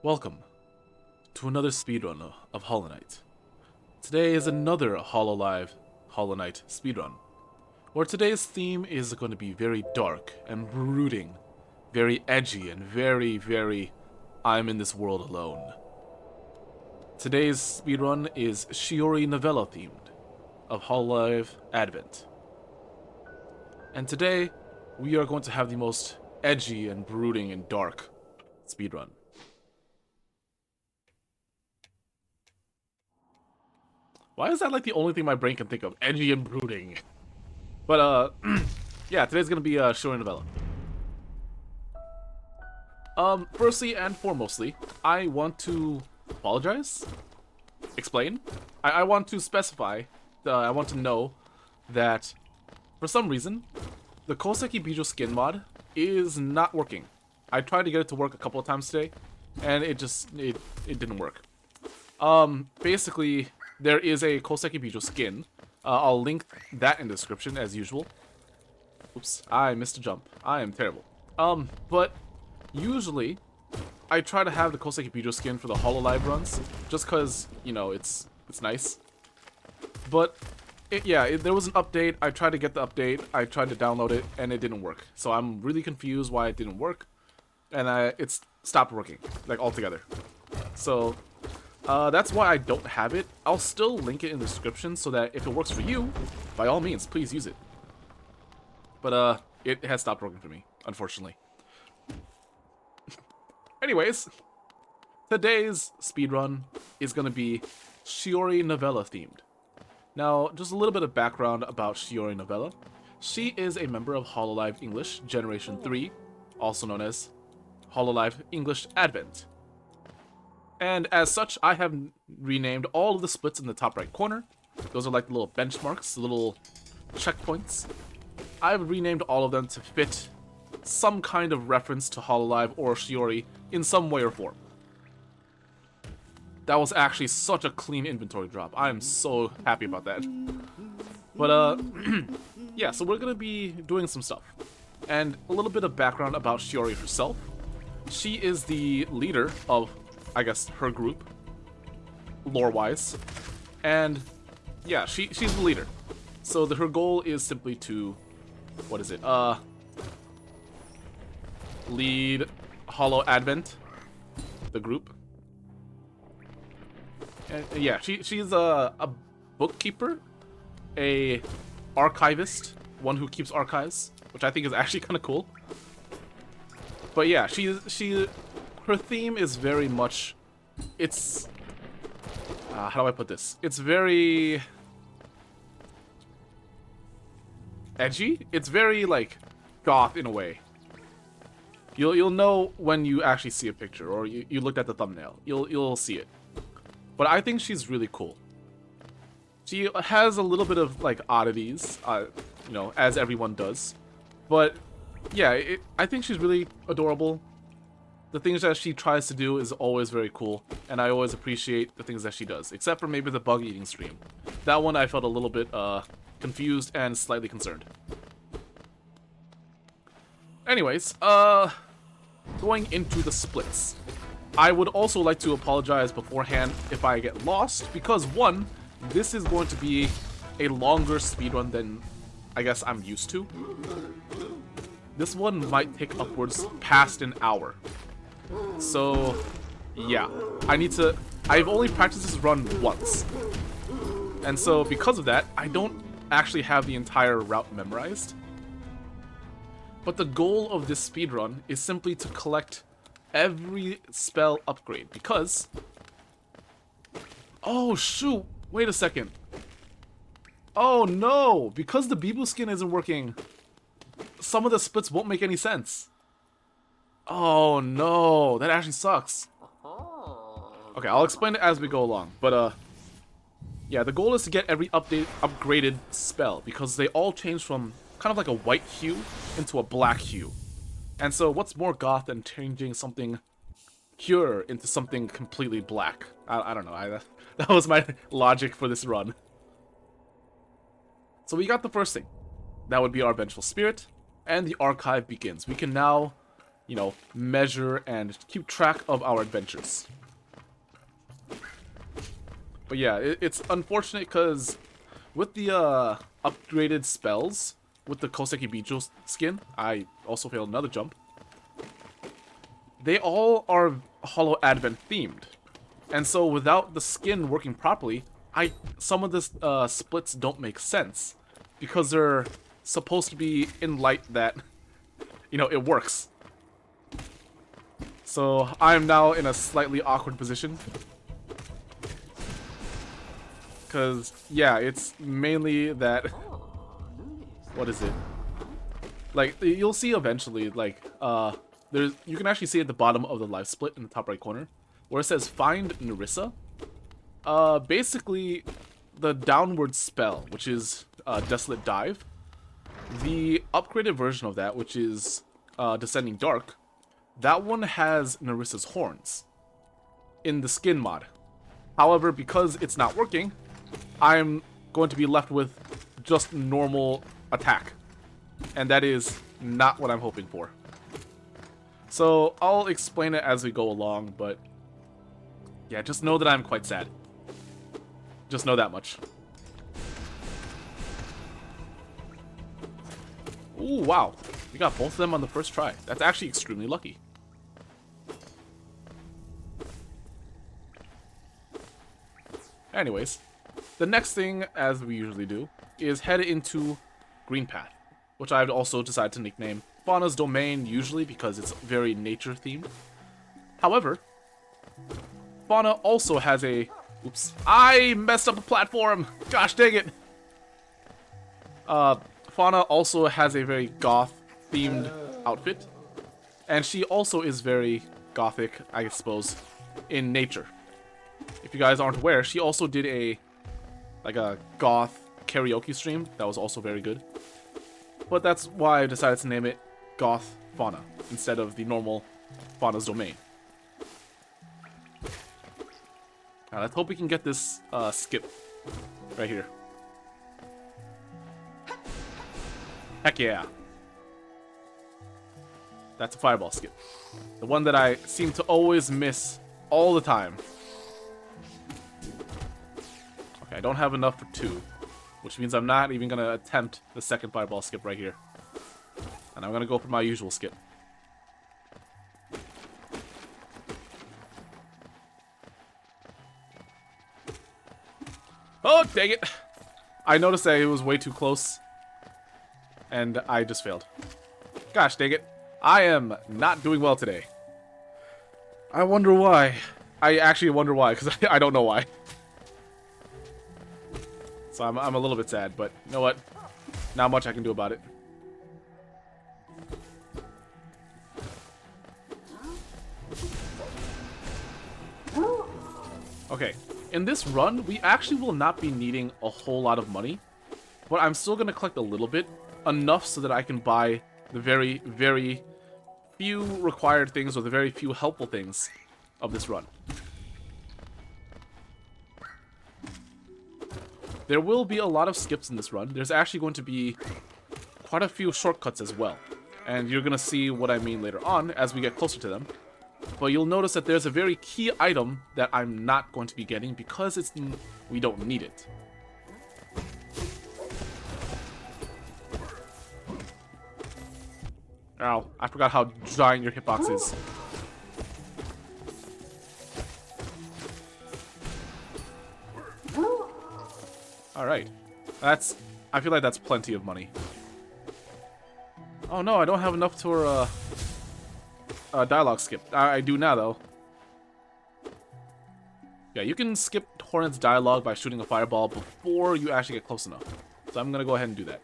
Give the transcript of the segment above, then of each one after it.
Welcome to another speedrun of Hollow Knight. Today is another Hololive Hollow Knight speedrun, where today's theme is going to be very dark and brooding, very edgy and very I'm in this world alone. Today's speedrun is Shiori Novella themed of Hololive Advent. And today, we are going to have the most edgy and brooding and dark speedrun. Why is that like the only thing my brain can think of? Edgy and brooding. But, yeah, today's gonna be Shiori Novella. Firstly and foremostly, I want to apologize? Explain? I want to specify, I want to know that, for some reason, the koseki bijou skin mod is not working. I tried to get it to work a couple of times today, and it didn't work. Basically, there is a koseki bijou skin. I'll link that in the description as usual. Oops, I missed a jump. I am terrible. But usually I try to have the koseki bijou skin for the Hololive runs, just cause, you know, it's nice. But there was an update. I tried to get the update. I tried to download it, and it didn't work. So I'm really confused why it didn't work, and it's stopped working, like, altogether. So that's why I don't have it. I'll still link it in the description so that if it works for you, by all means, please use it. But it has stopped working for me, unfortunately. Anyways, today's speedrun is going to be Shiori Novella themed. Now, just a little bit of background about Shiori Novella. She is a member of Hololive English Generation 3, also known as Hololive English Advent. And as such, I have renamed all of the splits in the top right corner. Those are like the little benchmarks, the little checkpoints. I've renamed all of them to fit some kind of reference to Hololive or Shiori in some way or form. That was actually such a clean inventory drop. I am so happy about that. But, yeah, so we're gonna be doing some stuff. And a little bit of background about Shiori herself. She is the leader of, I guess, her group, lore-wise, and yeah, she's the leader. So her goal is simply to, what is it? Lead Hollow Advent, the group. And yeah, she's a bookkeeper, a archivist, one who keeps archives, which I think is actually kind of cool. But yeah, her theme is very much, it's, how do I put this? It's very edgy. It's very, like, goth in a way. You'll know when you actually see a picture, or you looked at the thumbnail. You'll see it. But I think she's really cool. She has a little bit of, like, oddities, you know, as everyone does. But yeah, I think she's really adorable. The things that she tries to do is always very cool, and I always appreciate the things that she does, except for maybe the bug eating stream. That one I felt a little bit confused and slightly concerned. Anyways, going into the splits. I would also like to apologize beforehand if I get lost, because one, this is going to be a longer speedrun than I guess I'm used to. This one might take upwards past an hour. So, yeah, I've only practiced this run once. And so, because of that, I don't actually have the entire route memorized. But the goal of this speedrun is simply to collect every spell upgrade, because... Oh, shoot! Wait a second. Oh, no! Because the bijou skin isn't working, some of the splits won't make any sense. Oh no, that actually sucks. Okay, I'll explain it as we go along, but yeah, the goal is to get every upgraded spell, because they all change from kind of like a white hue into a black hue. And so what's more goth than changing something pure into something completely black? I don't know, that was my logic for this run. So we got the first thing. That would be our vengeful spirit, and the archive begins. We can now you know, measure and keep track of our adventures. But yeah, it's unfortunate because with the upgraded spells, with the Koseki bijou skin, I also failed another jump. They all are Hollow Advent themed. And so without the skin working properly, some of the splits don't make sense. Because they're supposed to be in light that, you know, it works. So I'm now in a slightly awkward position. Because, yeah, it's mainly that... What is it? Like, you'll see eventually, like, you can actually see at the bottom of the live split in the top right corner, where it says Find Narissa. Basically, the downward spell, which is Desolate Dive, the upgraded version of that, which is Descending Dark, that one has Narissa's horns in the skin mod. However, because it's not working, I'm going to be left with just normal attack. And that is not what I'm hoping for. So I'll explain it as we go along, but yeah, just know that I'm quite sad. Just know that much. Ooh, wow. We got both of them on the first try. That's actually extremely lucky. Anyways, the next thing, as we usually do, is head into Green Path, which I've also decided to nickname Fauna's Domain, usually because it's very nature-themed. However, Fauna also has a... Oops. I messed up a platform! Gosh dang it! Fauna also has a very goth-themed outfit. And she also is very gothic, I suppose, in nature. If you guys aren't aware, she also did a goth karaoke stream that was also very good. But that's why I decided to name it Goth Fauna instead of the normal Fauna's Domain. Now let's hope we can get this skip right here. Heck yeah. That's a fireball skip. The one that I seem to always miss all the time. Okay, I don't have enough for 2, which means I'm not even going to attempt the second fireball skip right here. And I'm going to go for my usual skip. Oh, dang it! I noticed that it was way too close. And I just failed. Gosh, dang it. I am not doing well today. I wonder why. I actually wonder why, because I don't know why. So I'm a little bit sad, but you know what? Not much I can do about it. Okay, in this run, we actually will not be needing a whole lot of money, but I'm still going to collect a little bit, enough so that I can buy the very, very few required things or the very few helpful things of this run. There will be a lot of skips in this run. There's actually going to be quite a few shortcuts as well, and you're going to see what I mean later on as we get closer to them. But you'll notice that there's a very key item that I'm not going to be getting because we don't need it. Ow, I forgot how giant your hitbox is. Alright. I feel like that's plenty of money. Oh no, I don't have enough for dialogue skip. I do now, though. Yeah, you can skip Hornet's dialogue by shooting a fireball before you actually get close enough. So I'm gonna go ahead and do that.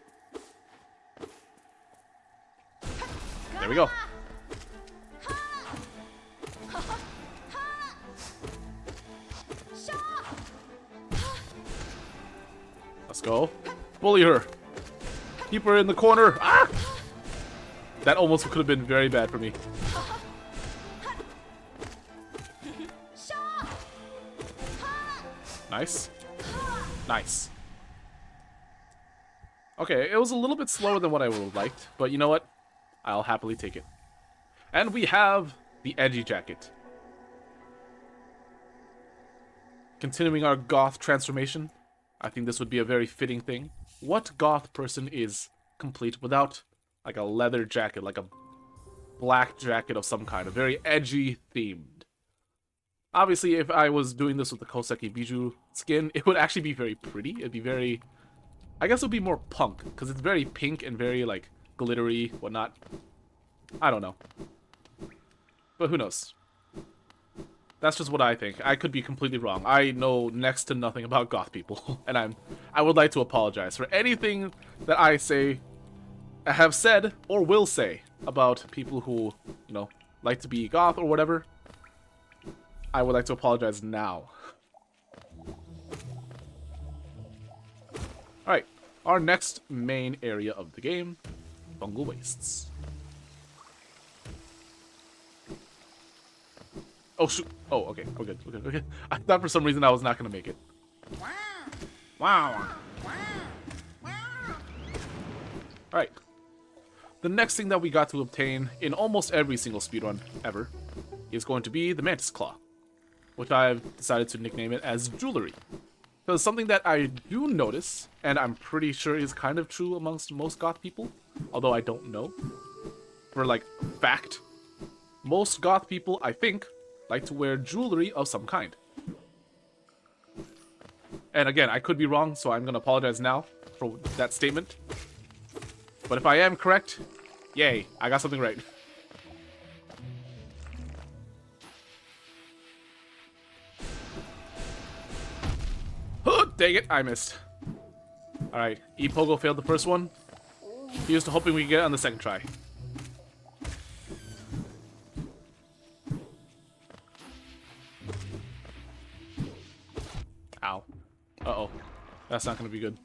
There we go. Let's go. Bully her. Keep her in the corner. Ah! That almost could have been very bad for me. Nice. Nice. Okay, it was a little bit slower than what I would have liked, but you know what? I'll happily take it. And we have the edgy jacket. Continuing our goth transformation, I think this would be a very fitting thing. What goth person is complete without like a leather jacket, like a black jacket of some kind, a very edgy themed? Obviously, if I was doing this with the koseki bijou skin, it would actually be very pretty. It'd be very, I guess it would be more punk, because it's very pink and very like glittery, whatnot. I don't know. But who knows? That's just what I think. I could be completely wrong. I know next to nothing about goth people, and I would like to apologize for anything that I say, have said, or will say about people who, you know, like to be goth or whatever. I would like to apologize now. Alright, our next main area of the game, Fungal Wastes. Oh, shoot. Oh, okay. We're good. We're good. Okay. I thought for some reason I was not going to make it. Wow. Alright. The next thing that we got to obtain in almost every single speedrun ever is going to be the Mantis Claw, which I've decided to nickname it as jewelry. Because something that I do notice, and I'm pretty sure is kind of true amongst most goth people, although I don't know, for like fact, most goth people, I think, like to wear jewelry of some kind. And again, I could be wrong, so I'm going to apologize now for that statement. But if I am correct, yay, I got something right. Oh, dang it, I missed. Alright, Pogo failed the first one. Here's to hoping we can get it on the second try. Ow. Uh-oh. That's not gonna be good.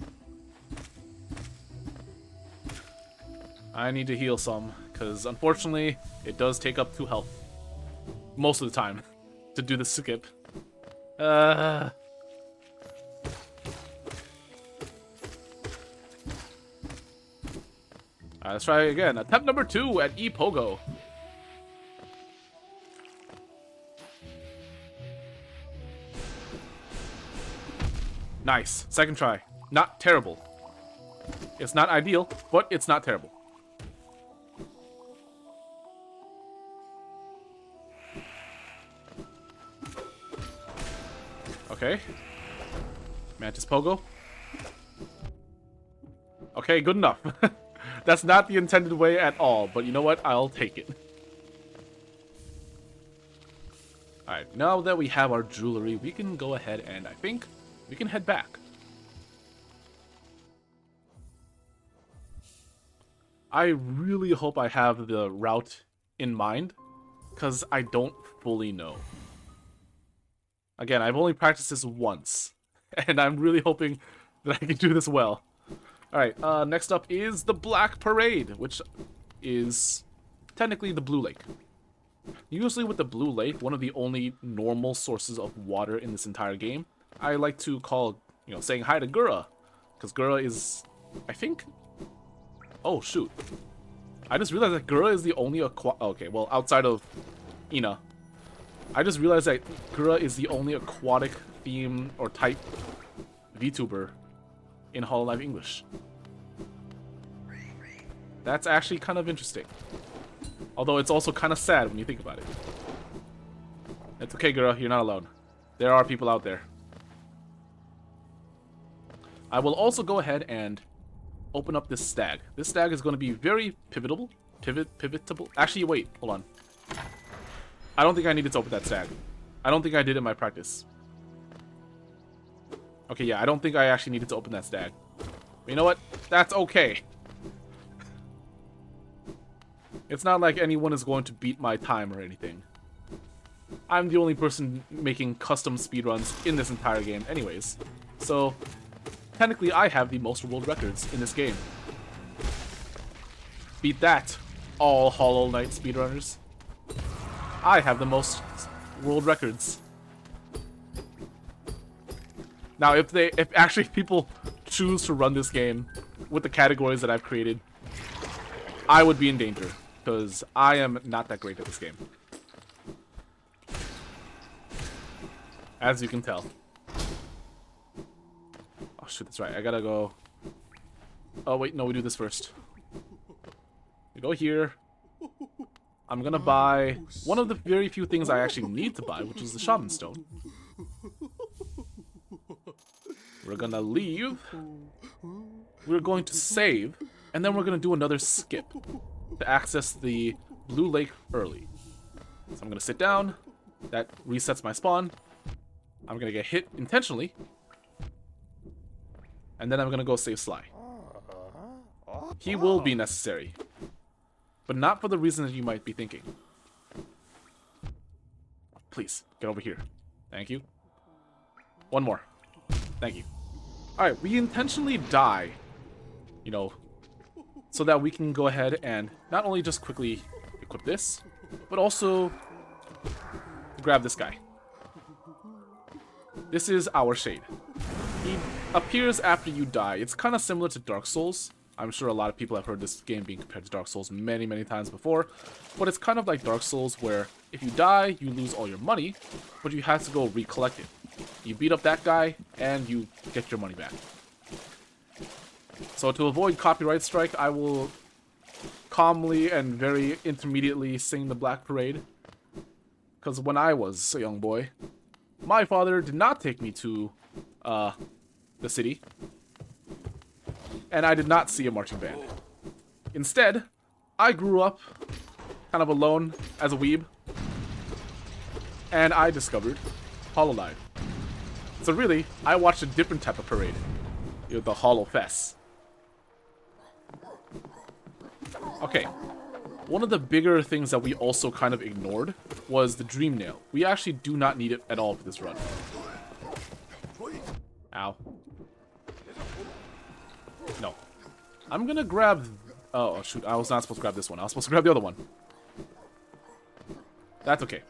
I need to heal some, because unfortunately, it does take up 2 health. Most of the time, to do the skip. Alright, let's try again. Attempt number 2 at Pogo. Nice. Second try. Not terrible. It's not ideal, but it's not terrible. Okay. Mantis Pogo. Okay, good enough. That's not the intended way at all, but you know what? I'll take it. Alright, now that we have our jewelry, we can go ahead and I think we can head back. I really hope I have the route in mind, because I don't fully know. Again, I've only practiced this once, and I'm really hoping that I can do this well. Alright, next up is the Black Parade, which is technically the Blue Lake. Usually with the Blue Lake, one of the only normal sources of water in this entire game, I like to call, you know, saying hi to Gura. Because Gura is, I think... Oh, shoot. I just realized that Gura is the only okay, well, outside of Ina. I just realized that Gura is the only aquatic theme or type VTuber in Hololive English. That's actually kind of interesting. Although it's also kind of sad when you think about it. It's okay, Gura, you're not alone. There are people out there. I will also go ahead and open up this stag. This stag is going to be very pivotable. Pivotable. Actually, wait, hold on. I don't think I needed to open that stag. I don't think I did in my practice. Okay, yeah, I don't think I actually needed to open that stag. But you know what? That's okay. It's not like anyone is going to beat my time or anything. I'm the only person making custom speedruns in this entire game anyways. So, technically I have the most world records in this game. Beat that, all Hollow Knight speedrunners. I have the most world records. Now, if actually people choose to run this game with the categories that I've created, I would be in danger. because I am not that great at this game. As you can tell. Oh shoot, that's right. I gotta go. Oh wait, no, we do this first. We go here. I'm gonna buy one of the very few things I actually need to buy, which is the Shaman Stone. We're gonna leave. We're going to save, and then we're gonna do another skip to access the Blue Lake early. So I'm gonna sit down. That resets my spawn. I'm gonna get hit intentionally. And then I'm gonna go save Sly. He will be necessary. But not for the reason that you might be thinking. Please, get over here. Thank you. One more. Thank you. Alright, we intentionally die, you know, so that we can go ahead and not only just quickly equip this, but also grab this guy. This is our Shade. He appears after you die. It's kind of similar to Dark Souls. I'm sure a lot of people have heard this game being compared to Dark Souls many, many times before. But it's kind of like Dark Souls where if you die, you lose all your money, but you have to go recollect it. You beat up that guy, and you get your money back. So to avoid copyright strike, I will calmly and very intermediately sing the Black Parade. Because when I was a young boy, my father did not take me to the city. And I did not see a marching band. Instead, I grew up kind of alone as a weeb. And I discovered Hololive. So really, I watched a different type of parade. You know, the Holo Fest. Okay. One of the bigger things that we also kind of ignored was the Dream Nail. We actually do not need it at all for this run. Ow. No. I'm gonna grab... Oh, shoot. I was not supposed to grab this one. I was supposed to grab the other one. That's okay.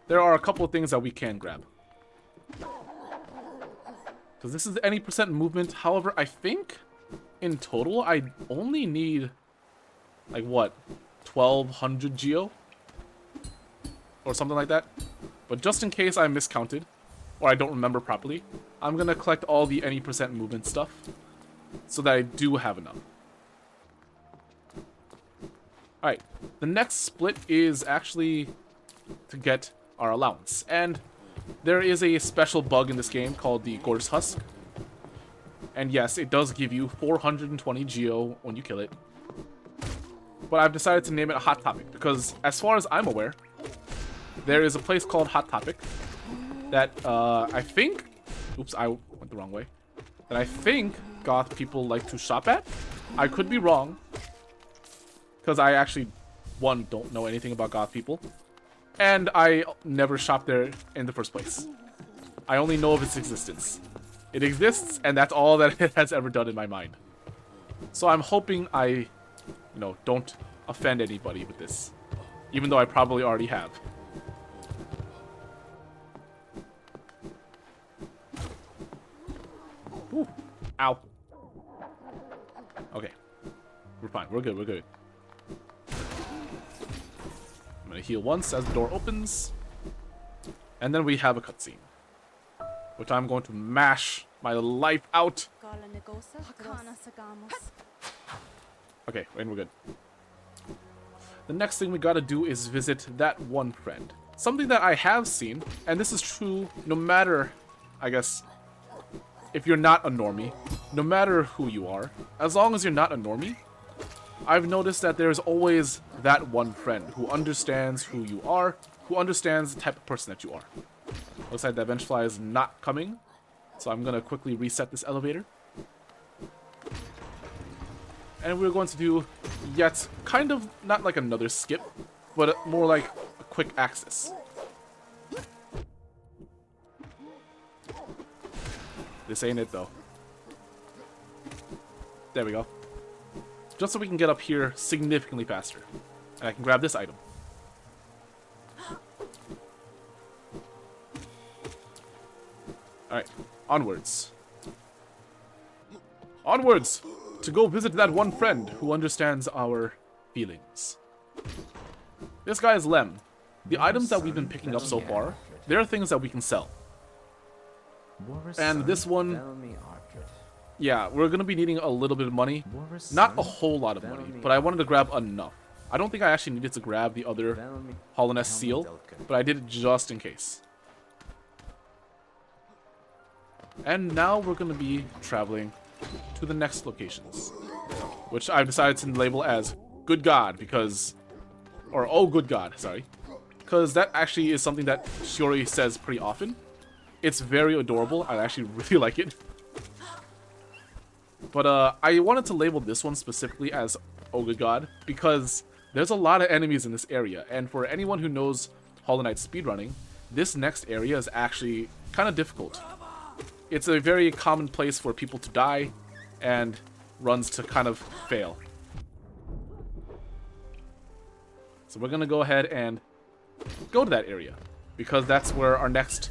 There are a couple of things that we can grab. Because this is any percent movement. However, I think in total, I only need... like what? 1200 geo? Or something like that. But just in case I miscounted, or I don't remember properly, I'm gonna collect all the any percent movement stuff so that I do have enough. Alright, the next split is actually to get our allowance. And there is a special bug in this game called the Gorgeous Husk. And yes, it does give you 420 geo when you kill it. But I've decided to name it a Hot Topic because, as far as I'm aware, there is a place called Hot Topic that I think... Oops, I went the wrong way. That I think goth people like to shop at. I could be wrong. Because I actually, one, don't know anything about goth people. And I never shopped there in the first place. I only know of its existence. It exists, and that's all that it has ever done in my mind. So I'm hoping I, you know, don't offend anybody with this. Even though I probably already have. Ooh. Ow. Okay. We're fine. We're good. We're good. I'm gonna heal once as the door opens. And then we have a cutscene. Which I'm going to mash my life out. Okay, and we're good. The next thing we gotta do is visit that one friend. Something that I have seen, and this is true no matter, I guess, if you're not a normie, no matter who you are, as long as you're not a normie, I've noticed that there's always that one friend who understands who you are, who understands the type of person that you are. Looks like that benchfly is not coming, so I'm gonna quickly reset this elevator. And we're going to do yet kind of not like another skip, but more like a quick access. This ain't it though. There we go. Just so we can get up here significantly faster. And I can grab this item. Alright, onwards. Onwards! To go visit that one friend who understands our feelings. This guy is Lem. The items that we've been picking up so far, there are things that we can sell. And this one, yeah, we're going to be needing a little bit of money. Not a whole lot of money, but I wanted to grab enough. I don't think I actually needed to grab the other Hollow seal, but I did it just in case. And now we're going to be traveling to the next locations, which I've decided to label as Good God, because... Or, oh, good God, sorry. Because that actually is something that Shiori says pretty often. It's very adorable. I actually really like it. But I wanted to label this one specifically as Oh Good God, because there's a lot of enemies in this area, and for anyone who knows Hollow Knight speedrunning, this next area is actually kind of difficult. It's a very common place for people to die, and runs to kind of fail. So we're gonna go ahead and go to that area, because that's where our next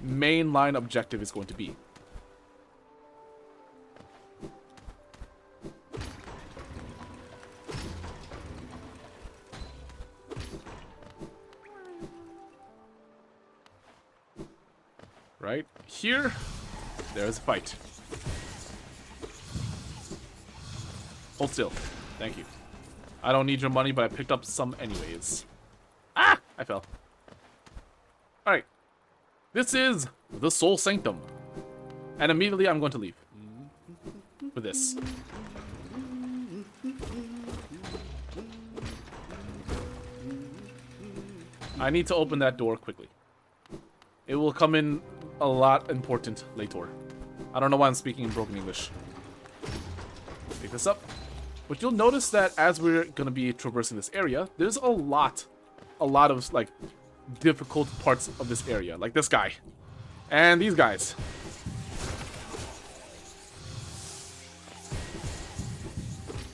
main line objective is going to be. Right here, there's a fight. Hold still. Thank you. I don't need your money, but I picked up some anyways. Ah! I fell. Alright. This is the Soul Sanctum. And immediately I'm going to leave. With this. I need to open that door quickly. It will come in a lot important later. I don't know why I'm speaking in broken English. Pick this up. But you'll notice that as we're going to be traversing this area, there's a lot of, like, difficult parts of this area. Like this guy. And these guys.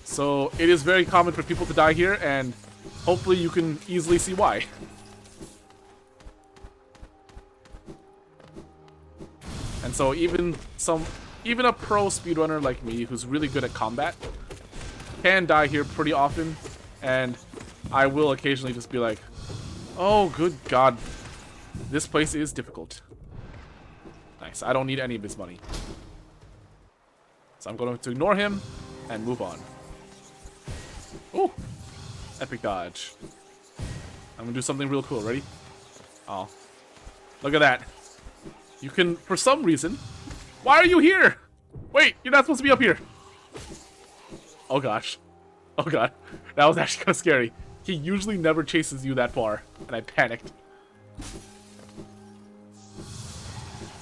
So, it is very common for people to die here, and hopefully you can easily see why. And so even a pro speedrunner like me who's really good at combat can die here pretty often, and I will occasionally just be like, oh good God, this place is difficult. Nice, I don't need any of his money. So I'm going to ignore him and move on. Oh, epic dodge. I'm gonna do something real cool, ready? Oh, look at that. You can, for some reason... Why are you here? Wait, you're not supposed to be up here. Oh gosh. Oh god. That was actually kind of scary. He usually never chases you that far, and I panicked.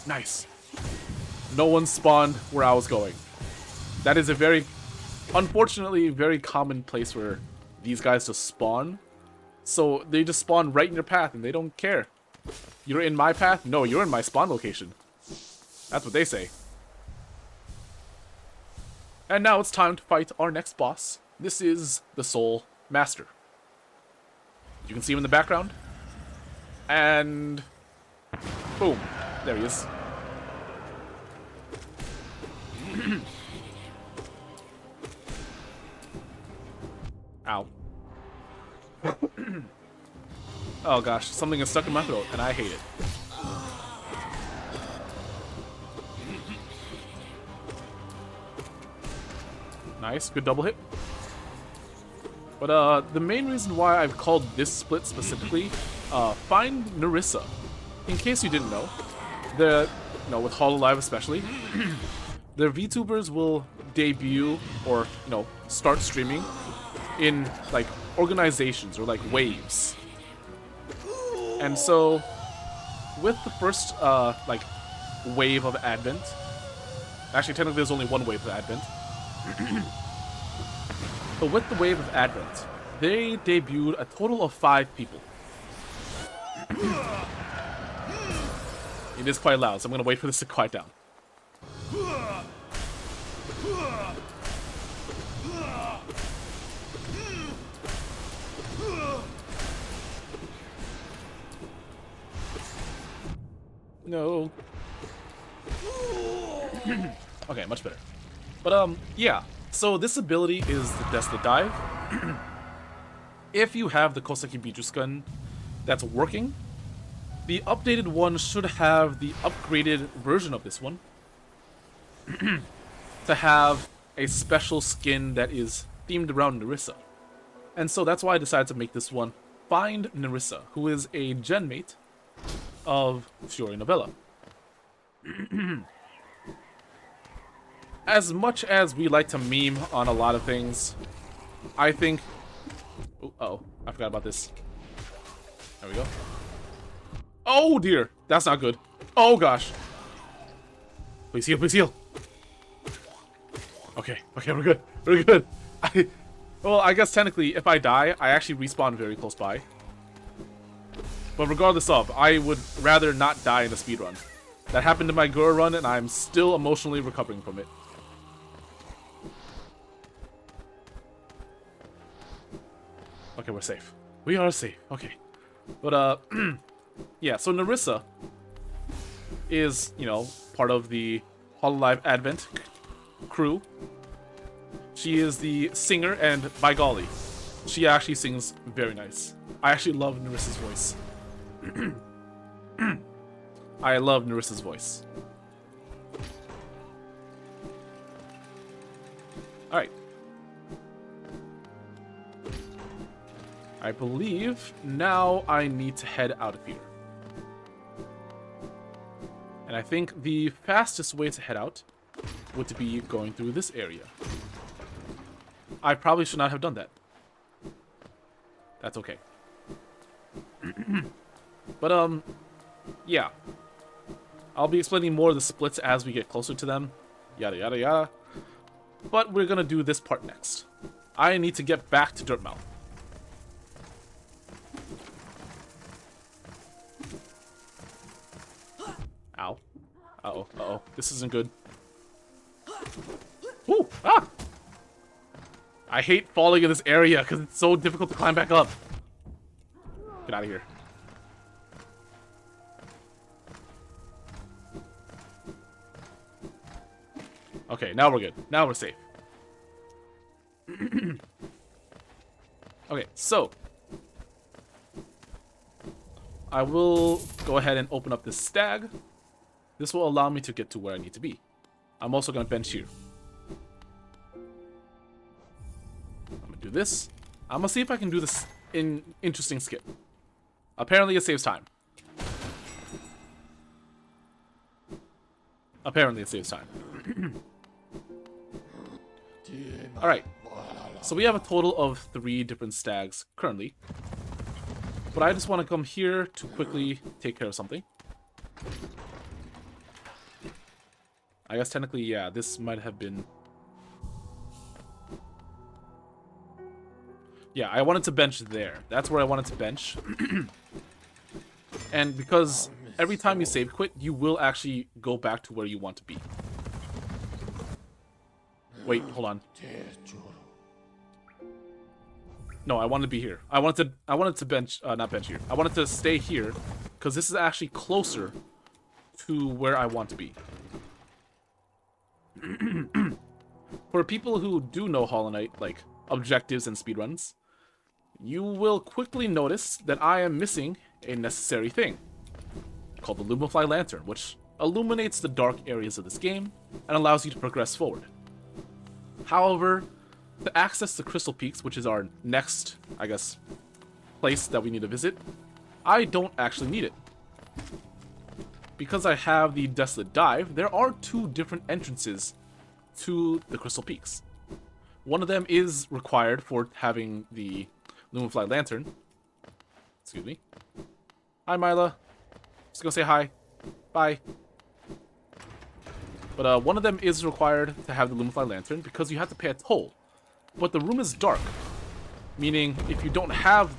Nice. No one spawned where I was going. That is a very, unfortunately, very common place where these guys just spawn. So they just spawn right in your path, and they don't care. You're in my path? No, you're in my spawn location. That's what they say. And now it's time to fight our next boss. This is the Soul Master. You can see him in the background. And... boom. There he is. Ow. Oh gosh, something is stuck in my throat, and I hate it. Nice, good double hit. But the main reason why I've called this split specifically, find Narissa. In case you didn't know, with Hololive especially, their VTubers will debut or, start streaming in, like, organizations or, like, waves. And so, with the first, wave of Advent, actually, technically there's only one wave of Advent, but with the wave of Advent, they debuted a total of 5 people. It is quite loud, so I'm going to wait for this to quiet down. No. Okay, much better. But, yeah. So this ability is the Desperate Dive. if you have the koseki bijou skin that's working, the updated one should have the upgraded version of this one to have a special skin that is themed around Narissa. And so that's why I decided to make this one Find Narissa, who is a gen mate of Shiori Novella. As much as we like to meme on a lot of things, I think... Uh-oh, I forgot about this. There we go. Oh dear, that's not good. Oh gosh. Please heal, please heal. Okay, we're good. We're good. Well, I guess technically, if I die, I actually respawn very close by. But regardless of, I would rather not die in a speedrun. That happened in my Gura run, and I'm still emotionally recovering from it. Okay, we're safe. We are safe. Okay. But, yeah, so Narissa is, you know, part of the Hololive Advent crew. She is the singer, and by golly, she actually sings very nice. I actually love Narissa's voice. I love Narissa's voice. Alright. I believe now I need to head out of here. And I think the fastest way to head out would be going through this area. I probably should not have done that. That's okay. But, yeah. I'll be explaining more of the splits as we get closer to them. Yada, yada, yada. But we're gonna do this part next. I need to get back to Dirtmouth. Ow. Uh-oh, uh-oh. This isn't good. Ooh! Ah! I hate falling in this area because it's so difficult to climb back up. Get out of here. Okay, now we're good. Now we're safe. Okay, so I will go ahead and open up this stag. This will allow me to get to where I need to be. I'm also going to bench here. I'm going to do this. I'm going to see if I can do this in interesting skip. Apparently it saves time. Apparently it saves time. Alright. So we have a total of 3 different stags currently. But I just want to come here to quickly take care of something. I guess technically, yeah, this might have been... Yeah, I wanted to bench there. That's where I wanted to bench. And because every time you save quit, you will actually go back to where you want to be. Wait, hold on. No, I wanted to be here. I wanted to bench, not bench here. I wanted to stay here, because this is actually closer to where I want to be. For people who do know Hollow Knight, like, objectives and speedruns, you will quickly notice that I am missing a necessary thing, called the Lumify Lantern, which illuminates the dark areas of this game, and allows you to progress forward. However, to access the Crystal Peaks, which is our next, I guess, place that we need to visit, I don't actually need it. Because I have the Desolate Dive, there are 2 different entrances to the Crystal Peaks. One of them is required for having the Lumify Lantern. Excuse me. Hi, Mila. Just gonna say hi. Bye. But one of them is required to have the Lumify Lantern because you have to pay a toll. But the room is dark, meaning if you don't have,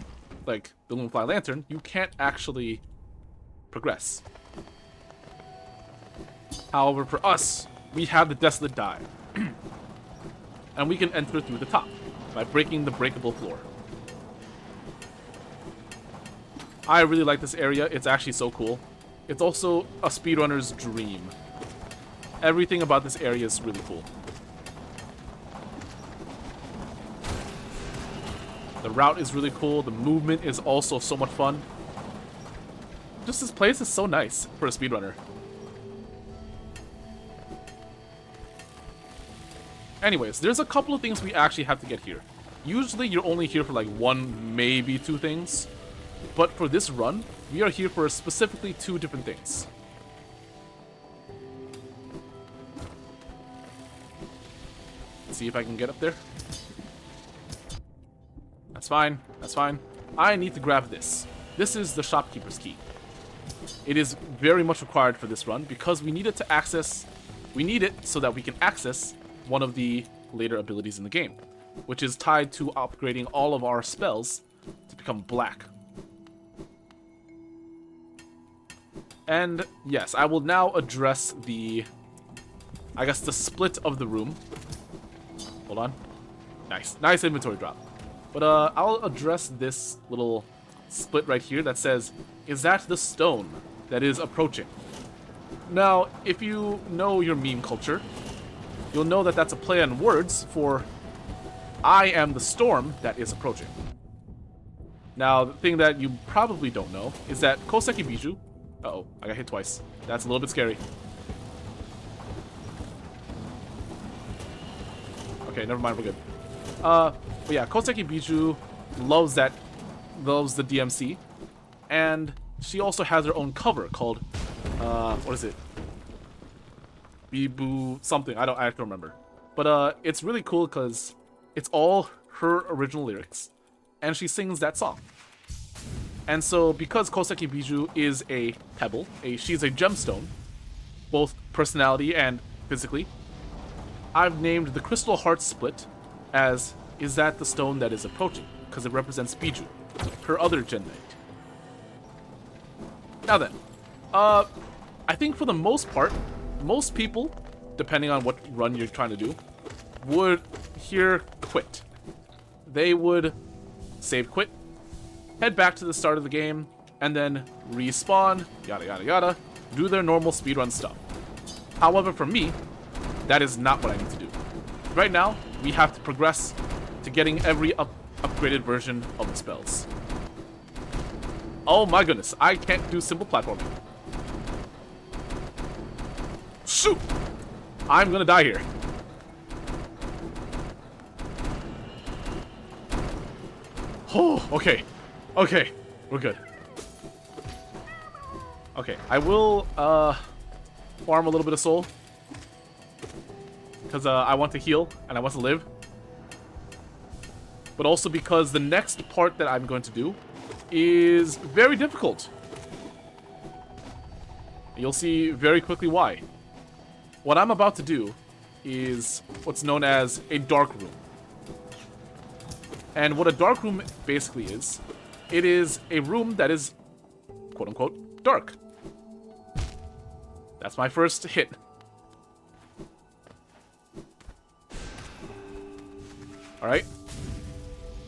like, the Lumify Lantern, you can't actually progress. However, for us, we have the Desolate Dive. And we can enter through the top by breaking the breakable floor. I really like this area. It's actually so cool. It's also a speedrunner's dream. Everything about this area is really cool. The route is really cool. The movement is also so much fun. Just this place is so nice for a speedrunner. Anyways, there's a couple of things we actually have to get here. Usually you're only here for like one, maybe two things. But for this run, we are here for specifically two different things. Let's see if I can get up there. That's fine, that's fine. I need to grab this. This is the shopkeeper's key. It is very much required for this run because we need it to access... We need it so that we can access one of the later abilities in the game, which is tied to upgrading all of our spells to become black. And yes, I will now address the... I guess the split of the room. Hold on. Nice inventory drop. But I'll address this little split right here that says, is that the stone that is approaching? Now, if you know your meme culture, you'll know that that's a play on words for I am the storm that is approaching. Now, the thing that you probably don't know is that koseki bijou... Uh-oh, I got hit twice. That's a little bit scary. Okay, never mind, we're good. But yeah, koseki bijou loves the DMC, and she also has her own cover called, what is it? Bibu something, I don't remember. But it's really cool because it's all her original lyrics, and she sings that song. And so because koseki bijou is a pebble, she's a gemstone, both personality and physically, I've named the crystal heart split as is that the stone that is approaching, because it represents bijou, her other gen knight. Now then, I think for the most part, most people, depending on what run you're trying to do, would here quit. They would save quit, head back to the start of the game, and then respawn, yada yada yada, do their normal speedrun stuff. However, for me, that is not what I need to do. Right now, we have to progress to getting every upgraded version of the spells. Oh my goodness, I can't do simple platforming. Shoot! I'm gonna die here. Oh, okay. Okay, we're good. Okay, I will farm a little bit of soul. Because I want to heal and I want to live. But also because the next part that I'm going to do is very difficult. You'll see very quickly why. What I'm about to do is what's known as a dark room. And what a dark room basically is, it is a room that is, quote-unquote, dark. That's my first hit. Alright.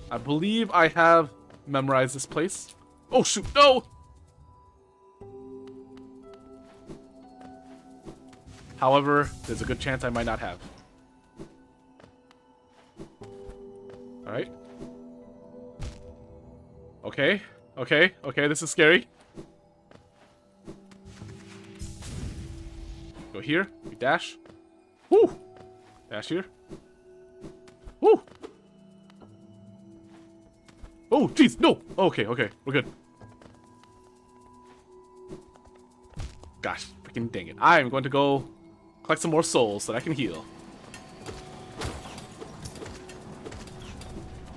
I believe I have memorized this place. Oh shoot, no! However, there's a good chance I might not have. Alright. Okay, okay, this is scary. Go here, we dash. Woo! Dash here. Woo! Oh, jeez, no! Okay, we're good. Gosh, freaking dang it. I'm going to go collect some more souls so that I can heal.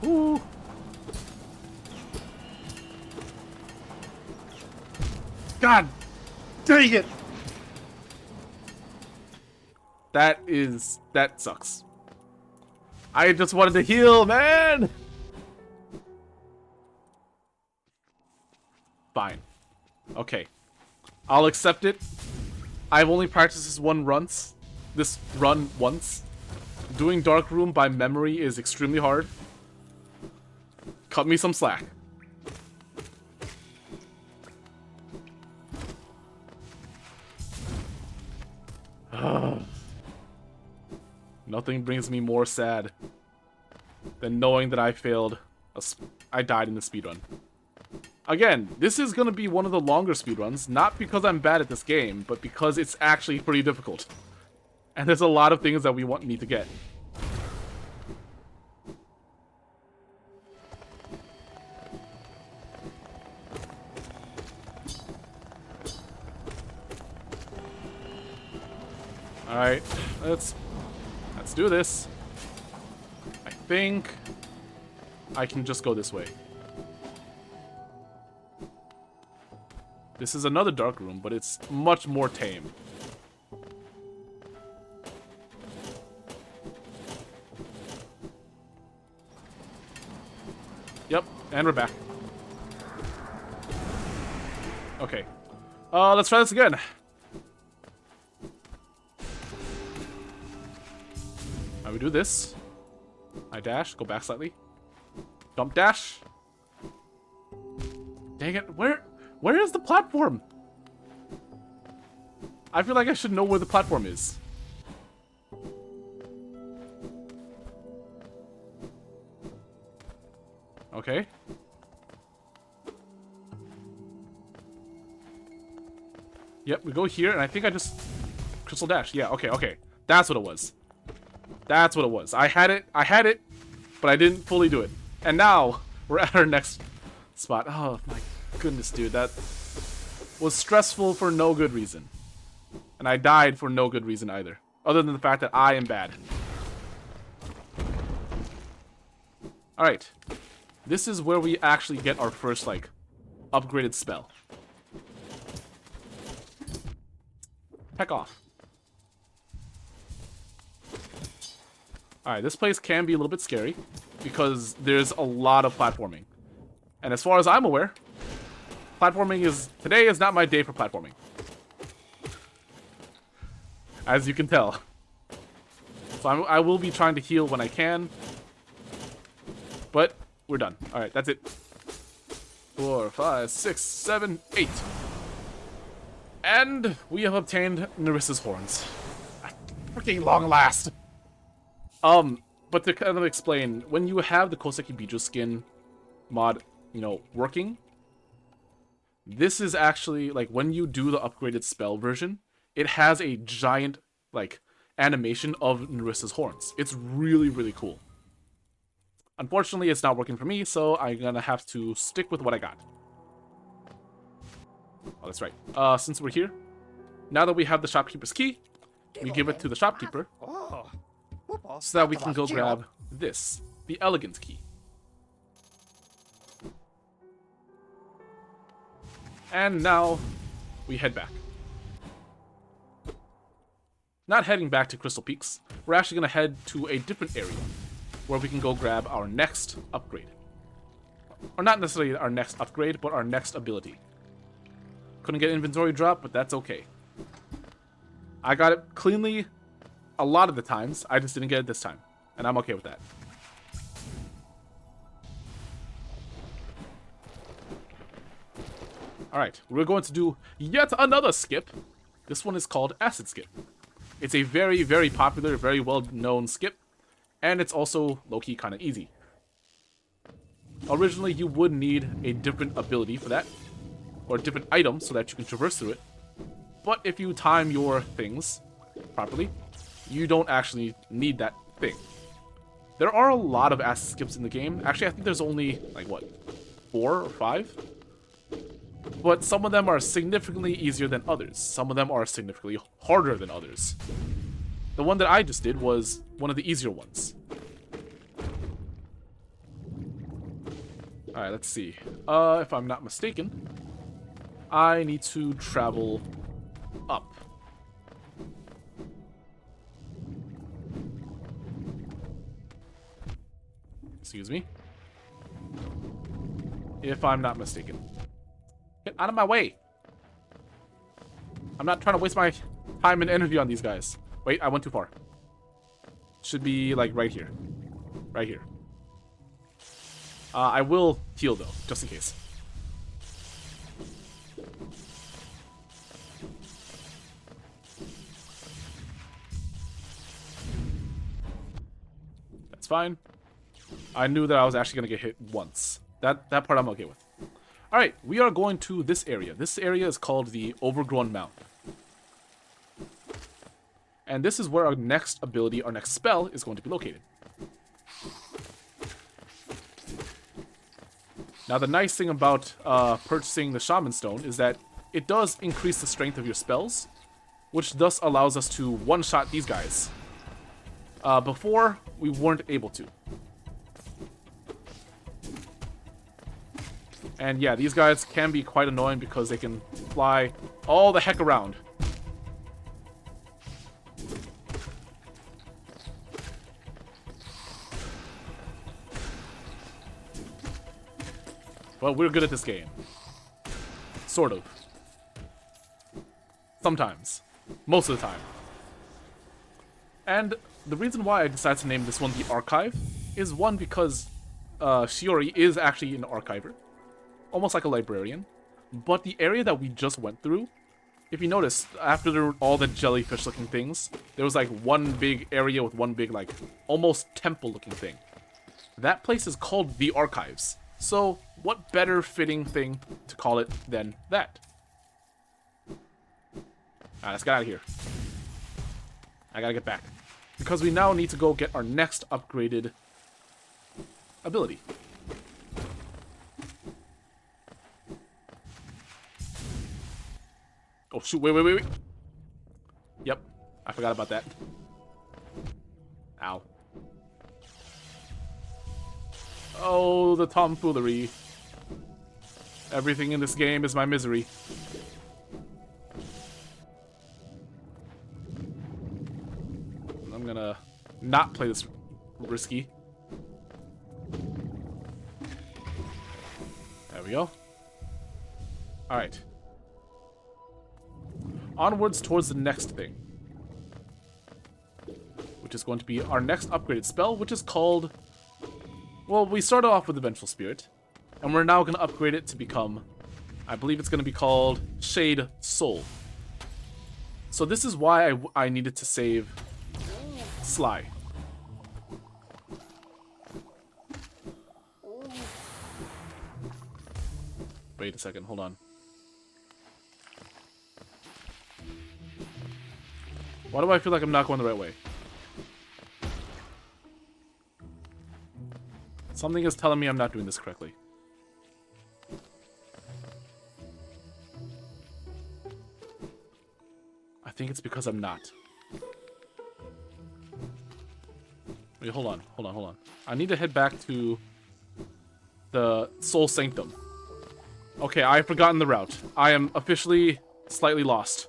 Ooh. God dang it! That sucks. I just wanted to heal, man! Fine. Okay. I'll accept it. I've only practiced this run once. Doing Dark Room by memory is extremely hard. Cut me some slack. Nothing brings me more sad than knowing that I failed I died in the speedrun. Again, this is going to be one of the longer speedruns, not because I'm bad at this game, but because it's actually pretty difficult. And there's a lot of things that we need to get. Alright, let's do this. I think I can just go this way. This is another dark room, but it's much more tame. Yep, and we're back. Okay. Let's try this again. We do this. I dash, go back slightly. Jump dash. Dang it, where is the platform? I feel like I should know where the platform is. Okay. Yep, we go here, and I think I just crystal dash. Yeah, okay. That's what it was. That's what it was. I had it, but I didn't fully do it. And now, we're at our next spot. Oh my goodness, dude. That was stressful for no good reason. And I died for no good reason either. Other than the fact that I am bad. Alright. This is where we actually get our first, like, upgraded spell. Heck off. Alright, this place can be a little bit scary because there's a lot of platforming. And as far as I'm aware, today is not my day for platforming. As you can tell. So I will be trying to heal when I can. But we're done. Alright, that's it. 4, 5, 6, 7, 8. And we have obtained Narissa's horns. At freaking long last. But to kind of explain, when you have the Koseki bijou skin mod, working, this is actually, like, when you do the upgraded spell version, it has a giant, like, animation of Narissa's horns. It's really, really cool. Unfortunately, it's not working for me, so I'm gonna have to stick with what I got. Oh, that's right. Since we're here, now that we have the shopkeeper's key, we give it to the shopkeeper, so that we can go grab this, the elegant key. And now, we head back. Not heading back to Crystal Peaks, we're actually going to head to a different area, where we can go grab our next upgrade. Or not necessarily our next upgrade, but our next ability. Couldn't get inventory drop, but that's okay. I got it cleanly a lot of the times, I just didn't get it this time. And I'm okay with that. Alright, we're going to do yet another skip. This one is called Acid Skip. It's a very, very popular, very well-known skip. And it's also low-key kind of easy. Originally, you would need a different ability for that. Or a different item so that you can traverse through it. But if you time your things properly, you don't actually need that thing. There are a lot of acid skips in the game. Actually, I think there's only, like, what, 4 or 5? But some of them are significantly easier than others. Some of them are significantly harder than others. The one that I just did was one of the easier ones. Alright, let's see. If I'm not mistaken, I need to travel up. Excuse me. If I'm not mistaken. Get out of my way. I'm not trying to waste my time and energy on these guys. Wait, I went too far. Should be, like, right here. Right here. I will heal, though, just in case. That's fine. I knew that I was actually going to get hit once. That part I'm okay with. Alright, we are going to this area. This area is called the Overgrown Mound. And this is where our next ability, our next spell, is going to be located. Now, the nice thing about purchasing the Shaman Stone is that it does increase the strength of your spells, which thus allows us to one-shot these guys. Before, we weren't able to. And yeah, these guys can be quite annoying because they can fly all the heck around. But we're good at this game. Sort of. Sometimes. Most of the time. And the reason why I decided to name this one the Archive is one, because Shiori is actually an archiver. Almost like a librarian. But the area that we just went through, if you notice, after all the jellyfish looking things, there was like one big area with one big, like, almost temple looking thing. That place is called the Archives. So, what better fitting thing to call it than that? Alright, let's get out of here. I gotta get back. Because we now need to go get our next upgraded ability. Oh shoot, wait. Yep, I forgot about that. Ow. Oh, the tomfoolery. Everything in this game is my misery. I'm gonna not play this risky. There we go. Alright. Onwards towards the next thing. Which is going to be our next upgraded spell, which is called... Well, we started off with the Vengeful Spirit, and we're now going to upgrade it to become... I believe it's going to be called Shade Soul. So this is why I needed to save Sly. Wait a second, hold on. Why do I feel like I'm not going the right way? Something is telling me I'm not doing this correctly. I think it's because I'm not. Wait, hold on. I need to head back to the Soul Sanctum. Okay, I've forgotten the route. I am officially slightly lost.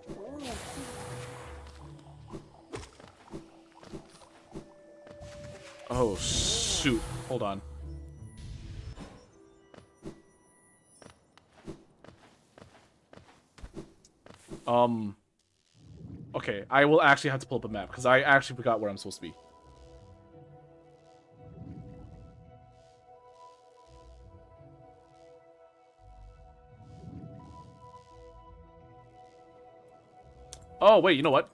Oh, shoot. Hold on. Okay, I will actually have to pull up a map, because I actually forgot where I'm supposed to be. Oh, wait, you know what?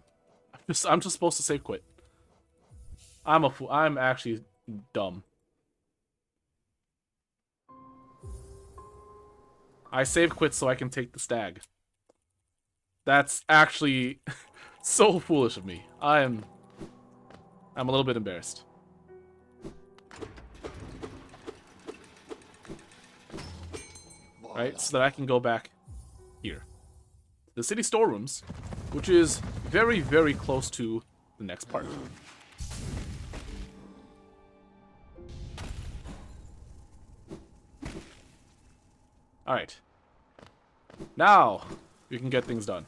I'm just supposed to save quit. I'm a fool. I'm actually dumb. I save quit so I can take the stag. That's actually so foolish of me. I'm a little bit embarrassed. Alright, so that I can go back here. The city storerooms, which is very, very close to the next part. Alright. Now, we can get things done.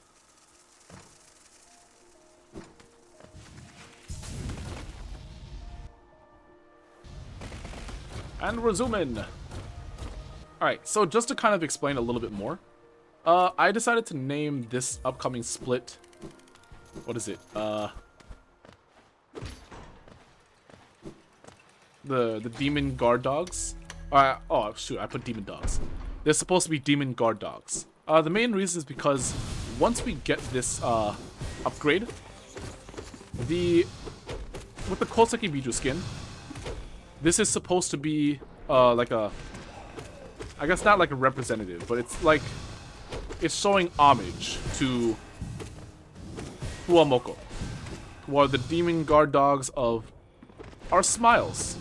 And we're zooming. Alright, so just to kind of explain a little bit more, I decided to name this upcoming split... What is it? The Demon Guard Dogs. Oh, shoot, I put Demon Dogs. They're supposed to be Demon Guard Dogs. The main reason is because once we get this upgrade, with the koseki bijou skin, this is supposed to be like a I guess not like a representative, but it's like, it's showing homage to Fuamoko, who are the demon guard dogs of our smiles.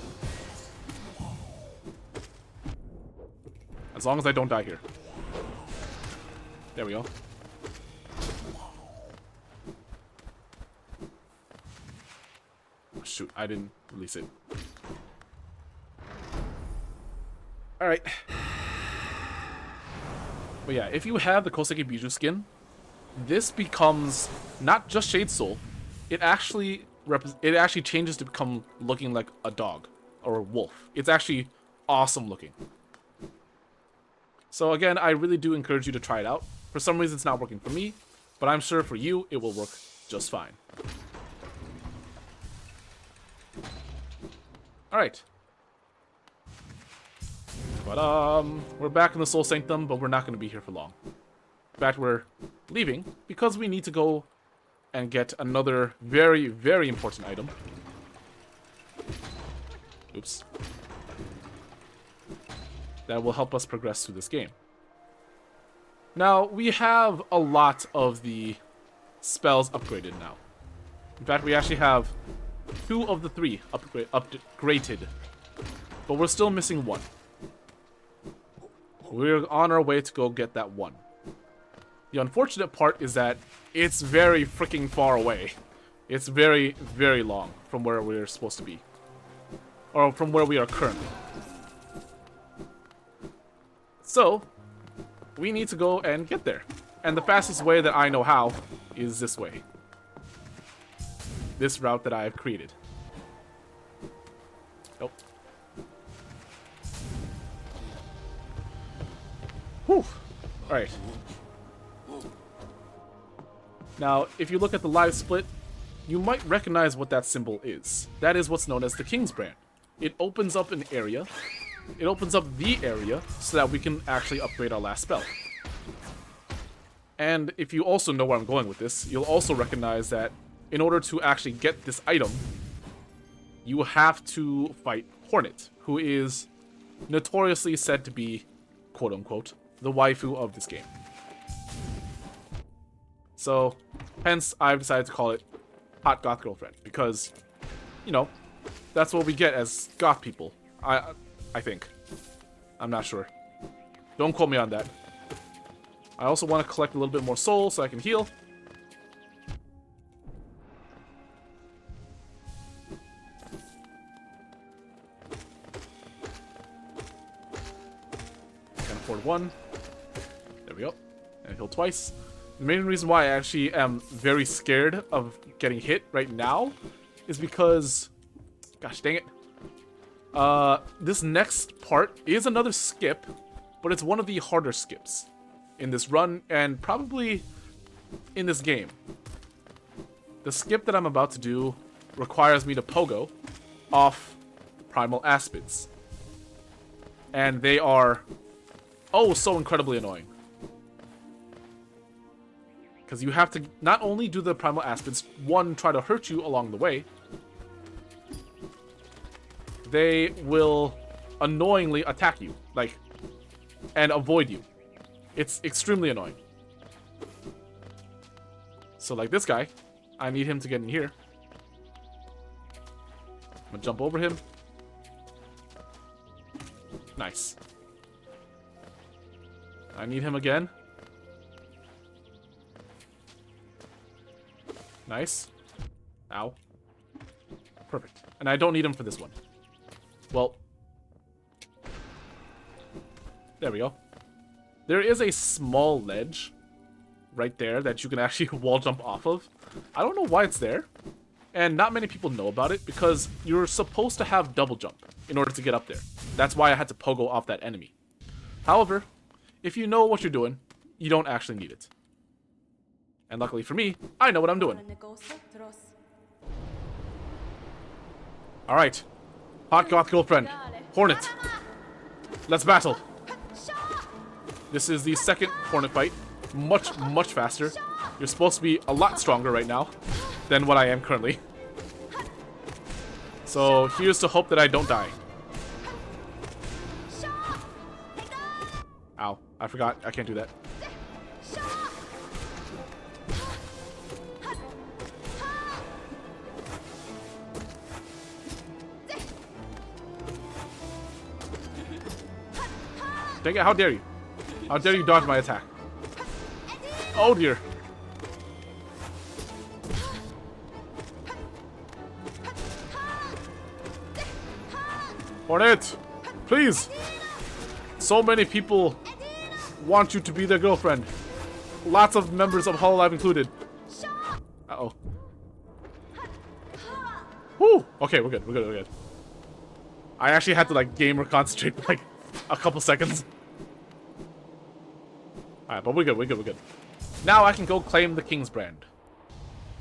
As long as I don't die here. There we go. Oh, shoot, I didn't release it. Alright. But yeah, if you have the Koseki Bijou skin, this becomes not just Shade Soul. It actually changes to become looking like a dog or a wolf. It's actually awesome looking. So again, I really do encourage you to try it out. For some reason, it's not working for me, but I'm sure for you, it will work just fine. Alright. But, we're back in the Soul Sanctum, but we're not going to be here for long. In fact, we're leaving because we need to go and get another very, very important item. Oops. That will help us progress through this game. Now, we have a lot of the spells upgraded now. In fact, we actually have 2 of the 3 upgraded. But we're still missing 1. We're on our way to go get that 1. The unfortunate part is that it's very freaking far away. It's very, very long from where we're supposed to be. Or from where we are currently. So, we need to go and get there. And the fastest way that I know how is this way. This route that I have created. Nope. Whew. Alright. Now, if you look at the live split, you might recognize what that symbol is. That is what's known as the King's Brand. It opens up an area. It opens up the area so that we can actually upgrade our last spell. And if you also know where I'm going with this, you'll also recognize that in order to actually get this item, you have to fight Hornet, who is notoriously said to be, quote-unquote, the waifu of this game. So, hence, I've decided to call it Hot Goth Girlfriend, because, you know, that's what we get as goth people. I think. I'm not sure. Don't quote me on that. I also want to collect a little bit more soul so I can heal. Can't afford 1. There we go. And heal twice. The main reason why I actually am very scared of getting hit right now is because... Gosh dang it. This next part is another skip, but it's one of the harder skips in this run and probably in this game. The skip that I'm about to do requires me to pogo off primal aspids. And they are, oh, so incredibly annoying. Because you have to not only do the primal aspids, one, try to hurt you along the way, they will annoyingly attack you, like, and avoid you. It's extremely annoying. So like this guy, I need him to get in here. I'm gonna jump over him. Nice. I need him again. Nice. Ow. Perfect. And I don't need him for this one. Well, there we go. There is a small ledge right there that you can actually wall jump off of. I don't know why it's there, and not many people know about it because you're supposed to have double jump in order to get up there. That's why I had to pogo off that enemy. However, if you know what you're doing, you don't actually need it. And luckily for me, I know what I'm doing. Alright. Hot Goth Girlfriend. Hornet. Let's battle. This is the second Hornet fight. Much, much faster. You're supposed to be a lot stronger right now than what I am currently. So here's to hope that I don't die. Ow. I forgot. I can't do that. Dang it, how dare you? How dare you dodge my attack? Oh dear. Hornet! Please! So many people want you to be their girlfriend. Lots of members of Hololive included. Uh-oh. Woo! Okay, we're good, we're good, we're good. I actually had to, like, game or concentrate for, like, a couple seconds. Alright, but we're good, we're good, we're good. Now I can go claim the King's brand.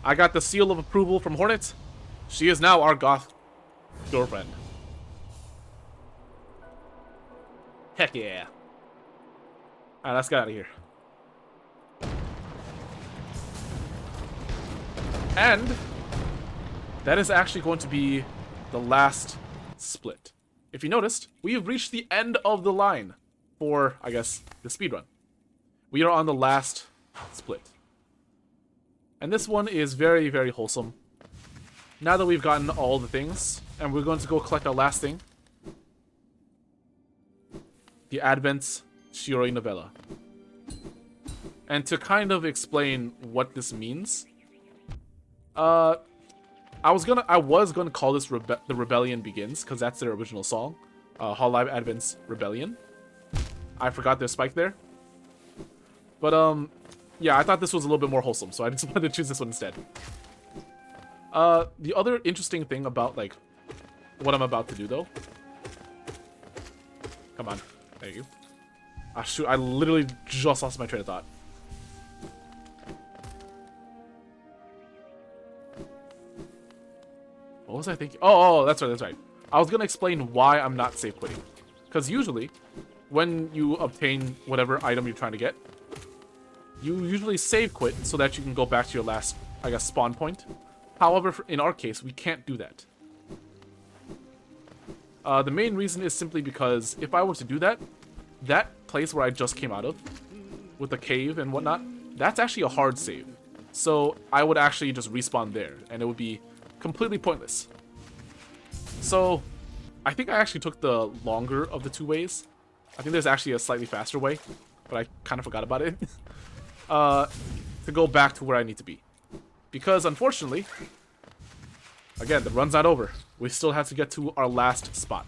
I got the seal of approval from Hornet. She is now our Goth Girlfriend. Heck yeah. Alright, let's get out of here. And that is actually going to be the last split. If you noticed, we have reached the end of the line for, I guess, the speedrun. We are on the last split. And this one is very, very wholesome. Now that we've gotten all the things, and we're going to go collect our last thing. The Advent Shiori Novella. And to kind of explain what this means, I was gonna call this The Rebellion Begins, because that's their original song. Hololive Advent's Rebellion. I forgot their spike there. But, yeah, I thought this was a little bit more wholesome, so I just wanted to choose this one instead. The other interesting thing about, like, what I'm about to do, though. Come on. There you go. Ah, shoot, I literally just lost my train of thought. What was I thinking? Oh, that's right, that's right. I was gonna explain why I'm not safe quitting. Because usually, when you obtain whatever item you're trying to get, you usually save quit so that you can go back to your last, I guess, spawn point. However, in our case, we can't do that. The main reason is simply because if I were to do that, that place where I just came out of, with the cave and whatnot, that's actually a hard save. So I would actually just respawn there, and it would be completely pointless. So I think I actually took the longer of the two ways. I think there's actually a slightly faster way, but I kind of forgot about it. To go back to where I need to be. Because unfortunately, again, the run's not over. We still have to get to our last spot.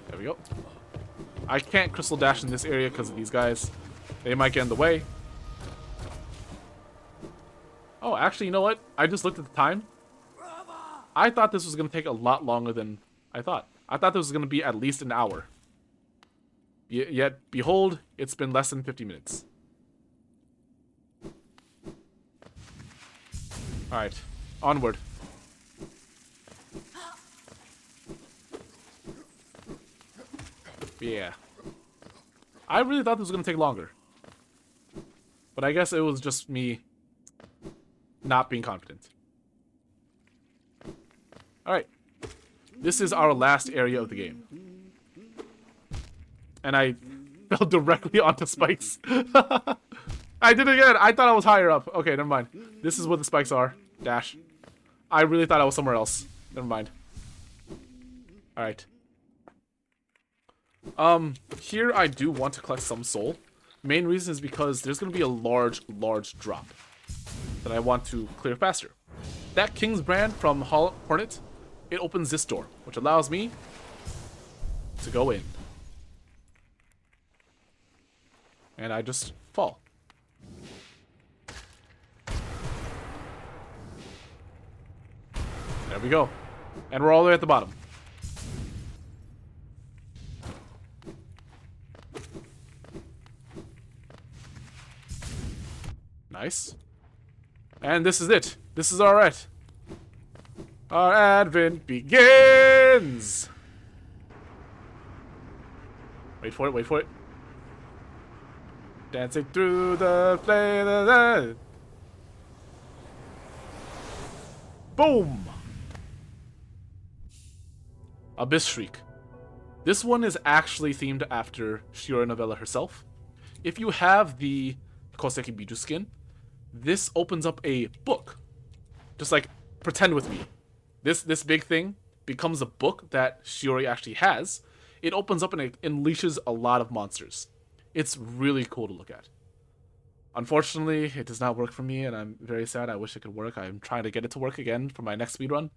There we go. I can't crystal dash in this area because of these guys. They might get in the way. Oh, actually, you know what? I just looked at the time. I thought this was going to take a lot longer than I thought. I thought this was going to be at least an hour. Yet, behold, it's been less than 50 minutes. Alright, onward. Yeah. I really thought this was going to take longer. But I guess it was just me not being confident. Alright. This is our last area of the game. And I fell directly onto spikes. I did it again. I thought I was higher up. Okay, never mind. This is where the spikes are. Dash. I really thought I was somewhere else. Never mind. Alright. Here I do want to collect some soul. Main reason is because there's going to be a large drop that I want to clear faster. That King's brand from Hornet, it opens this door, which allows me to go in. And I just fall. There we go. And we're all the way at the bottom. Nice. And this is it. This is our it. Our advent begins! Wait for it, wait for it. Dancing through the flame. Boom! Abyss Shriek. This one is actually themed after Shiori Novella herself. If you have the Koseki Bijou skin, this opens up a book. Just like, pretend with me. This big thing becomes a book that Shiori actually has. It opens up and it unleashes a lot of monsters. It's really cool to look at. Unfortunately, it does not work for me, and I'm very sad. I wish it could work. I'm trying to get it to work again for my next speedrun.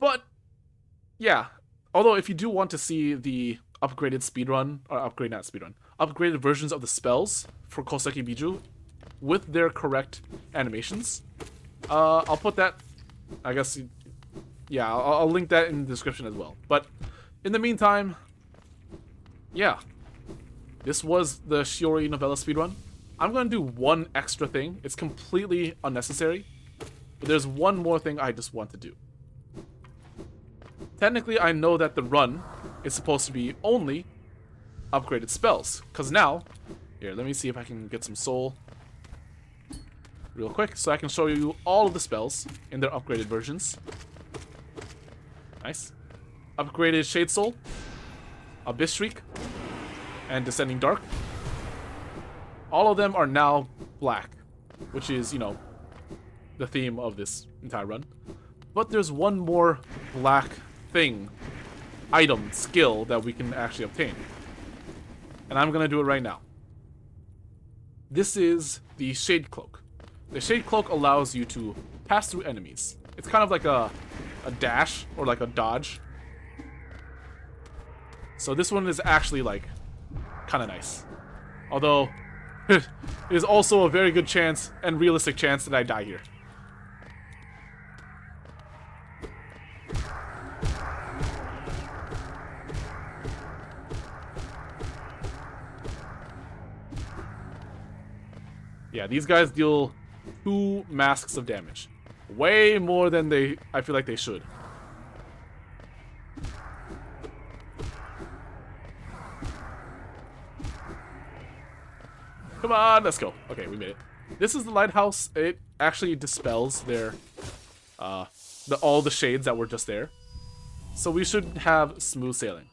But, yeah. Although, if you do want to see the upgraded speedrun, or upgraded versions of the spells for Koseki Bijou with their correct animations, I'll put that, I guess, yeah, I'll link that in the description as well. But, in the meantime, yeah. This was the Shiori Novella speedrun. I'm going to do one extra thing. It's completely unnecessary. But there's one more thing I just want to do. Technically, I know that the run is supposed to be only upgraded spells. Because now, here, let me see if I can get some soul real quick. So I can show you all of the spells in their upgraded versions. Nice. Upgraded Shade Soul, Abyss Shriek, and Descending Dark. All of them are now black, which is, you know, the theme of this entire run. But there's one more black thing, item, skill that we can actually obtain. And I'm going to do it right now. This is the Shade Cloak. The Shade Cloak allows you to pass through enemies. It's kind of like a dash or like a dodge. So this one is actually like kind of nice. Although it is also a very good chance and realistic chance that I die here. Yeah, these guys deal 2 masks of damage. Way more than I feel like they should. Come on, let's go. Okay, we made it. This is the lighthouse. It actually dispels their all the shades that were just there. So we should have smooth sailing.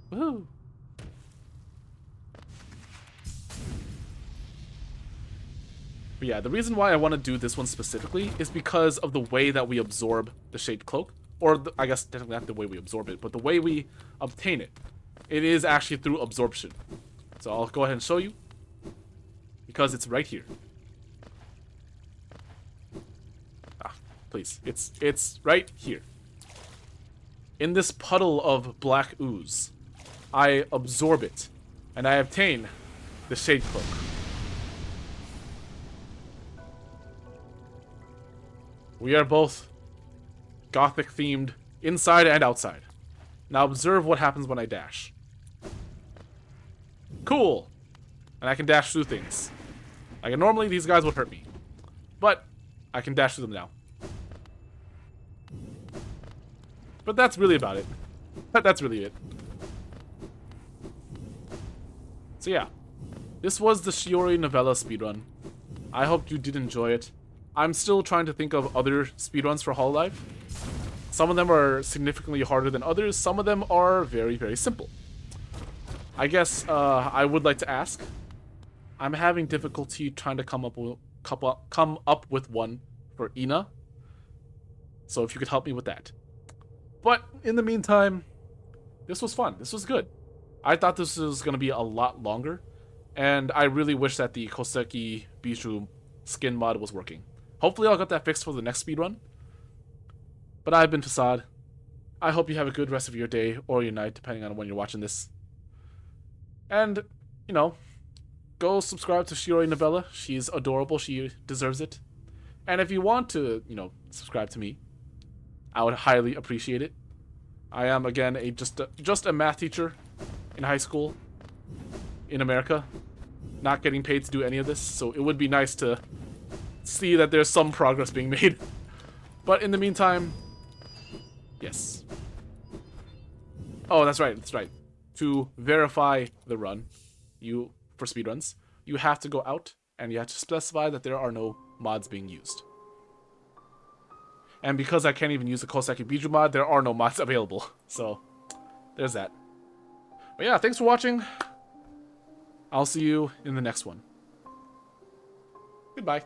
Woohoo. But yeah, the reason why I want to do this one specifically is because of the way that we absorb the Shade Cloak. Or, I guess, technically not the way we absorb it, but the way we obtain it. It is actually through absorption. So I'll go ahead and show you. Because it's right here. Ah, please. It's right here. In this puddle of black ooze, I absorb it. And I obtain the Shade Cloak. We are both Gothic themed inside and outside. Now observe what happens when I dash. Cool! And I can dash through things. Like normally these guys would hurt me. But I can dash through them now. But that's really about it. That's really it. So yeah. This was the Shiori Novella speedrun. I hope you did enjoy it. I'm still trying to think of other speedruns for Hololive. Some of them are significantly harder than others. Some of them are very, very simple. I guess I would like to ask. I'm having difficulty trying to come up with one for Ina. So if you could help me with that. But in the meantime, this was fun. This was good. I thought this was going to be a lot longer. And I really wish that the Koseki Bijou skin mod was working. Hopefully I'll get that fixed for the next speedrun. But I've been Facade. I hope you have a good rest of your day or your night, depending on when you're watching this. And, you know, go subscribe to Shiori Novella. She's adorable. She deserves it. And if you want to, you know, subscribe to me, I would highly appreciate it. I am, again, just a math teacher in high school in America, not getting paid to do any of this, so it would be nice to see that there's some progress being made. But in the meantime, yes. Oh, that's right, that's right. To verify the run, for speedruns, you have to go out and you have to specify that there are no mods being used. And because I can't even use the Koseki Bijou mod, there are no mods available. So, there's that. But yeah, thanks for watching. I'll see you in the next one. Goodbye.